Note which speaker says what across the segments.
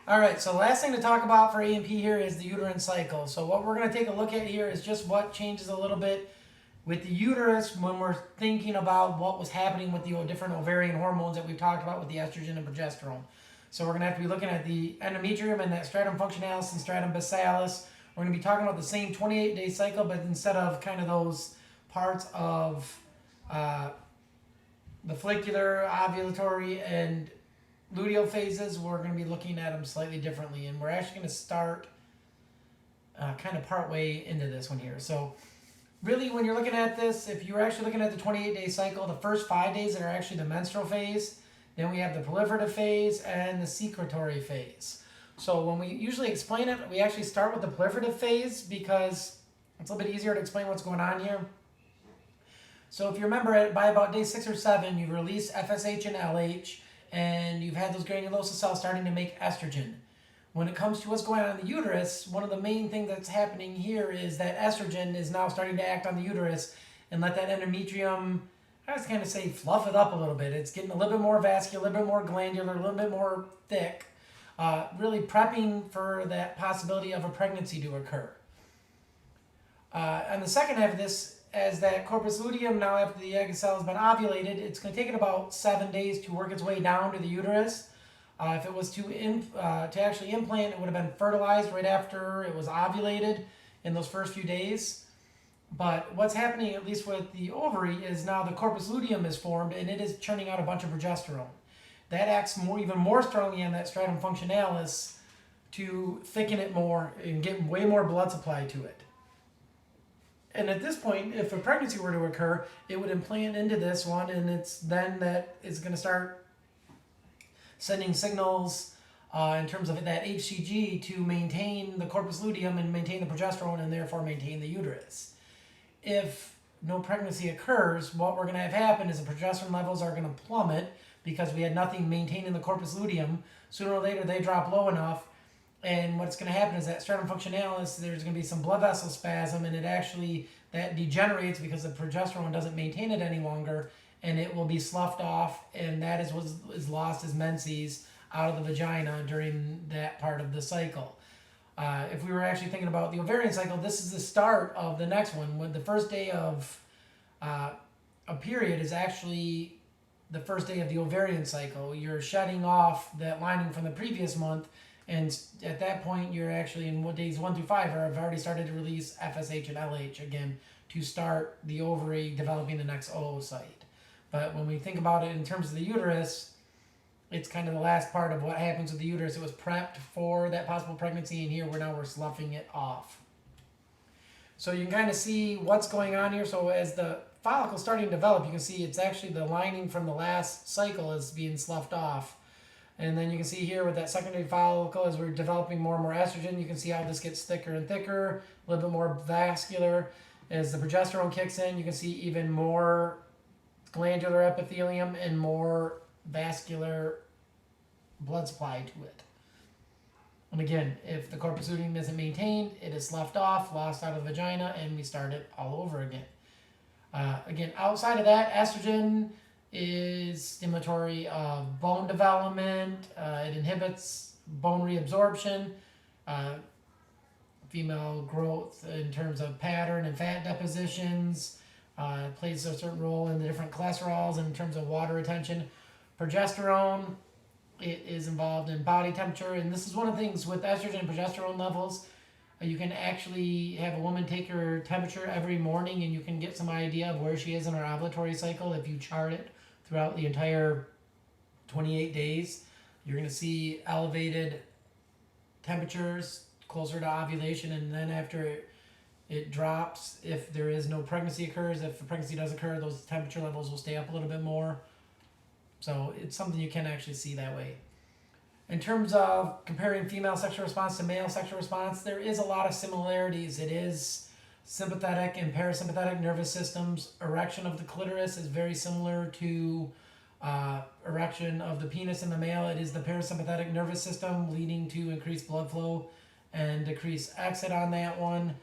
Speaker 1: All right, so last thing to talk about for A&P here is the uterine cycle. So what we're going to take a look at here is just what changes a little bit with the uterus when we're thinking about what was happening with the different ovarian hormones that we've talked about with the estrogen and progesterone. So we're going to have to be looking at the endometrium and that stratum functionalis and stratum bassalis. We're going to be talking about the same 28-day cycle, but instead of kind of those parts of the follicular, ovulatory, and luteal phases, we're going to be looking at them slightly differently. And we're actually going to start kind of part way into this one here. So really, when you're looking at this, if you're actually looking at the 28-day cycle, the first 5 days are actually the menstrual phase. Then we have the proliferative phase and the secretory phase. So when we usually explain it, we actually start with the proliferative phase because it's a little bit easier to explain what's going on here. So if you remember, by about day 6 or 7, you've released FSH and LH, and you've had those granulosa cells starting to make estrogen. When it comes to what's going on in the uterus, one of the main things that's happening here is that estrogen is now starting to act on the uterus and let that endometrium, I was kind of say, fluff it up a little bit. It's getting a little bit more vascular, a little bit more glandular, a little bit more thick, really prepping for that possibility of a pregnancy to occur. On the second half of this, as that corpus luteum, now after the egg cell has been ovulated, it's going to take it about 7 days to work its way down to the uterus. If it was to actually implant, it would have been fertilized right after it was ovulated in those first few days. But what's happening, at least with the ovary, is now the corpus luteum is formed and it is churning out a bunch of progesterone. That acts even more strongly on that stratum functionalis to thicken it more and get way more blood supply to it. And at this point, if a pregnancy were to occur, it would implant into this one, and it's then that is going to start sending signals in terms of that HCG to maintain the corpus luteum and maintain the progesterone and therefore maintain the uterus. If no pregnancy occurs, what we're going to have happen is the progesterone levels are going to plummet because we had nothing maintaining the corpus luteum. Sooner or later, they drop low enough. And what's going to happen is that stratum functionalis, there's going to be some blood vessel spasm, and that degenerates because the progesterone doesn't maintain it any longer, and it will be sloughed off, and that is what is lost as menses out of the vagina during that part of the cycle. If we were actually thinking about the ovarian cycle, this is the start of the next one. When the first day of a period is actually the first day of the ovarian cycle. You're shedding off that lining from the previous month. And at that point, you're actually in days 1 through 5 have already started to release FSH and LH again to start the ovary developing the next oocyte. But when we think about it in terms of the uterus, it's kind of the last part of what happens with the uterus. It was prepped for that possible pregnancy, and here we're sloughing it off. So you can kind of see what's going on here. So as the follicle is starting to develop, you can see it's actually the lining from the last cycle is being sloughed off. And then you can see here with that secondary follicle, as we're developing more and more estrogen, you can see how this gets thicker and thicker, a little bit more vascular. As the progesterone kicks in, you can see even more glandular epithelium and more vascular blood supply to it. And again, if the corpus luteum isn't maintained, it is sloughed off, lost out of the vagina, and we start it all over again. Again, outside of that, estrogen is stimulatory of bone development. It inhibits bone reabsorption, female growth in terms of pattern and fat depositions. It plays a certain role in the different cholesterols in terms of water retention. Progesterone, it is involved in body temperature, and this is one of the things with estrogen and progesterone levels. You can actually have a woman take her temperature every morning, and you can get some idea of where she is in her ovulatory cycle if you chart it throughout the entire 28 days. You're going to see elevated temperatures closer to ovulation, and then after it drops, if there is no pregnancy occurs, if the pregnancy does occur, those temperature levels will stay up a little bit more. So it's something you can actually see that way. In terms of comparing female sexual response to male sexual response, there is a lot of similarities. It is sympathetic and parasympathetic nervous systems. Erection of the clitoris is very similar to erection of the penis in the male. It is the parasympathetic nervous system leading to increased blood flow and decreased exit on that one.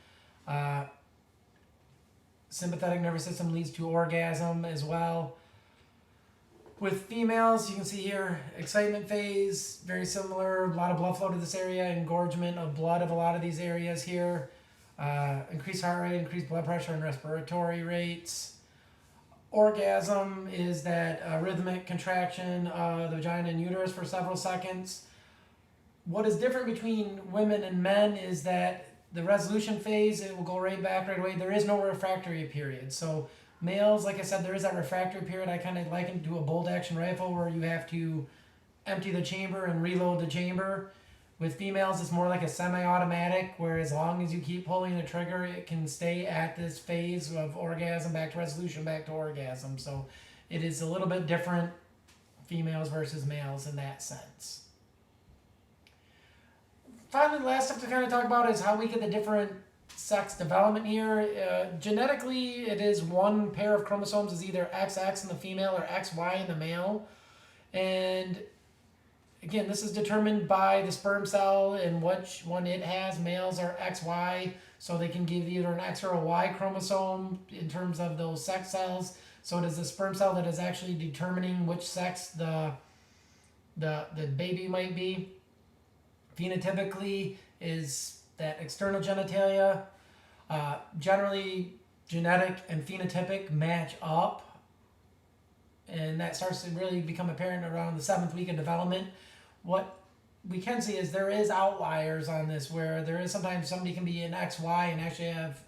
Speaker 1: Sympathetic nervous system leads to orgasm as well. With females, you can see here, excitement phase, very similar, a lot of blood flow to this area, engorgement of blood of a lot of these areas here, increased heart rate, increased blood pressure and respiratory rates. Orgasm is that rhythmic contraction of the vagina and uterus for several seconds. What is different between women and men is that the resolution phase, it will go right back right away. There is no refractory period. So males, like I said, there is that refractory period. I kind of liken it to a bolt action rifle where you have to empty the chamber and reload the chamber. With females, it's more like a semi-automatic, where as long as you keep pulling the trigger, it can stay at this phase of orgasm, back to resolution, back to orgasm. So it is a little bit different, females versus males in that sense. Finally, the last stuff to kind of talk about is how we get the different sex development here. Genetically, it is one pair of chromosomes is either XX in the female or XY in the male. And again, this is determined by the sperm cell and which one it has. Males are XY, so they can give either an X or a Y chromosome in terms of those sex cells. So it is the sperm cell that is actually determining which sex the baby might be. Phenotypically is that external genitalia. Generally, genetic and phenotypic match up, and that starts to really become apparent around the 7th week of development. What we can see is there is outliers on this, where there is sometimes somebody can be an XY and actually have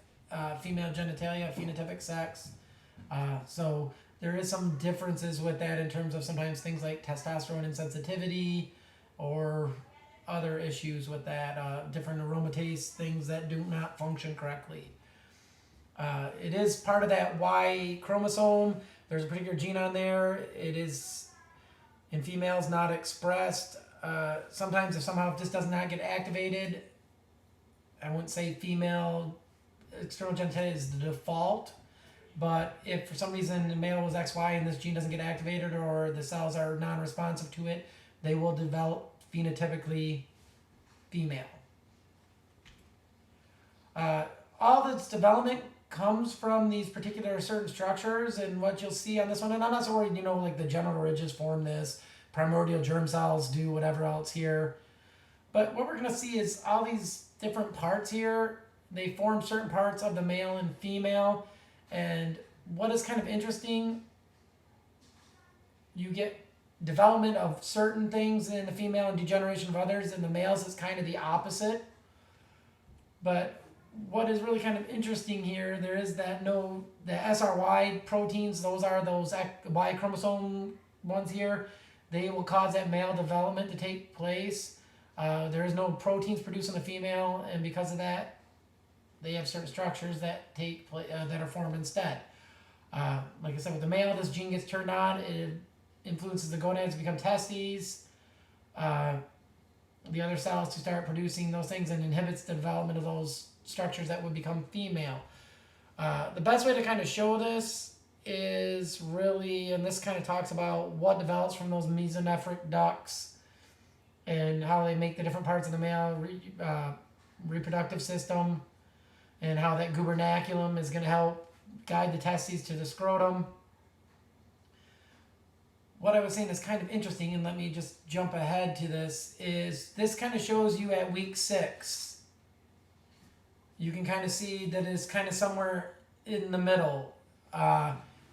Speaker 1: female genitalia, phenotypic sex. So there is some differences with that in terms of sometimes things like testosterone insensitivity or other issues with that, different aromatase things that do not function correctly. It is part of that Y chromosome. There's a particular gene on there. It is in females not expressed. Sometimes if somehow this does not get activated, I wouldn't say female external genitalia is the default, but if for some reason the male was XY and this gene doesn't get activated or the cells are non-responsive to it, they will develop phenotypically female. All this development comes from these particular certain structures, and what you'll see on this one, and I'm not so worried, like the genital ridges form this, primordial germ cells do whatever else here. But what we're going to see is all these different parts here, they form certain parts of the male and female. And what is kind of interesting, you get development of certain things in the female and degeneration of others. In the males, it's kind of the opposite. But what is really kind of interesting here, there is the SRY proteins, those are those Y chromosome ones here. They will cause that male development to take place. There is no proteins produced in the female, and because of that, they have certain structures that take that are formed instead. Like I said, with the male, this gene gets turned on. It influences the gonads to become testes, the other cells to start producing those things, and inhibits the development of those structures that would become female. The best way to kind of show this is really, and this kind of talks about what develops from those mesonephric ducts and how they make the different parts of the male reproductive system, and how that gubernaculum is going to help guide the testes to the scrotum. What I was saying is kind of interesting, and let me just jump ahead to this, is this kind of shows you at week 6. You can kind of see that it's kind of somewhere in the middle.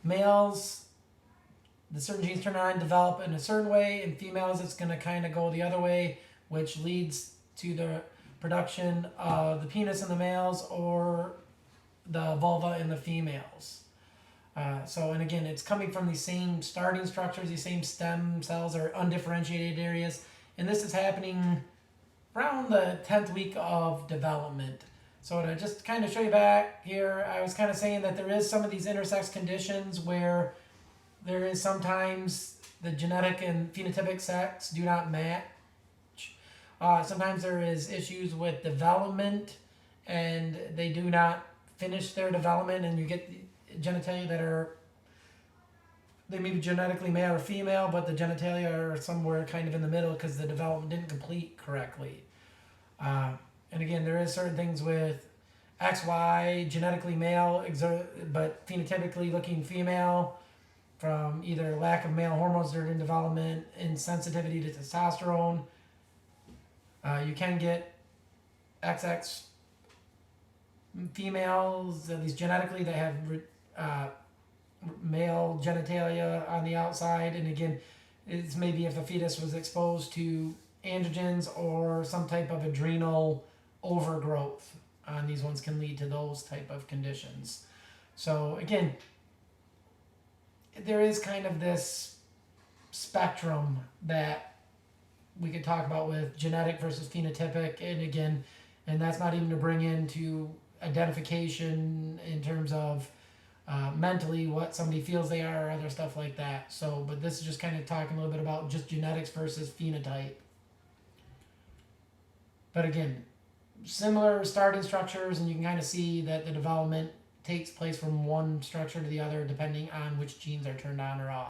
Speaker 1: Males, the certain genes turn on, develop in a certain way. In females, it's going to kind of go the other way, which leads to the production of the penis in the males or the vulva in the females. And again, it's coming from these same starting structures, these same stem cells or undifferentiated areas. And this is happening around the 10th week of development. So to just kind of show you back here, I was kind of saying that there is some of these intersex conditions where there is sometimes the genetic and phenotypic sex do not match. Sometimes there is issues with development and they do not finish their development, and you get genitalia that are, they may be genetically male or female, but the genitalia are somewhere kind of in the middle because the development didn't complete correctly. And again, there is certain things with XY, genetically male, but phenotypically looking female. from either lack of male hormones during development, insensitivity to testosterone. You can get XX females, at least genetically, that have male genitalia on the outside. And again, it's maybe if the fetus was exposed to androgens or some type of adrenal overgrowth. These ones can lead to those type of conditions. So again, there is kind of this spectrum that we could talk about with genetic versus phenotypic, and again, and that's not even to bring into identification in terms of mentally what somebody feels they are or other stuff like that. So, but this is just kind of talking a little bit about just genetics versus phenotype. But again, similar starting structures, and you can kind of see that the development takes place from one structure to the other depending on which genes are turned on or off.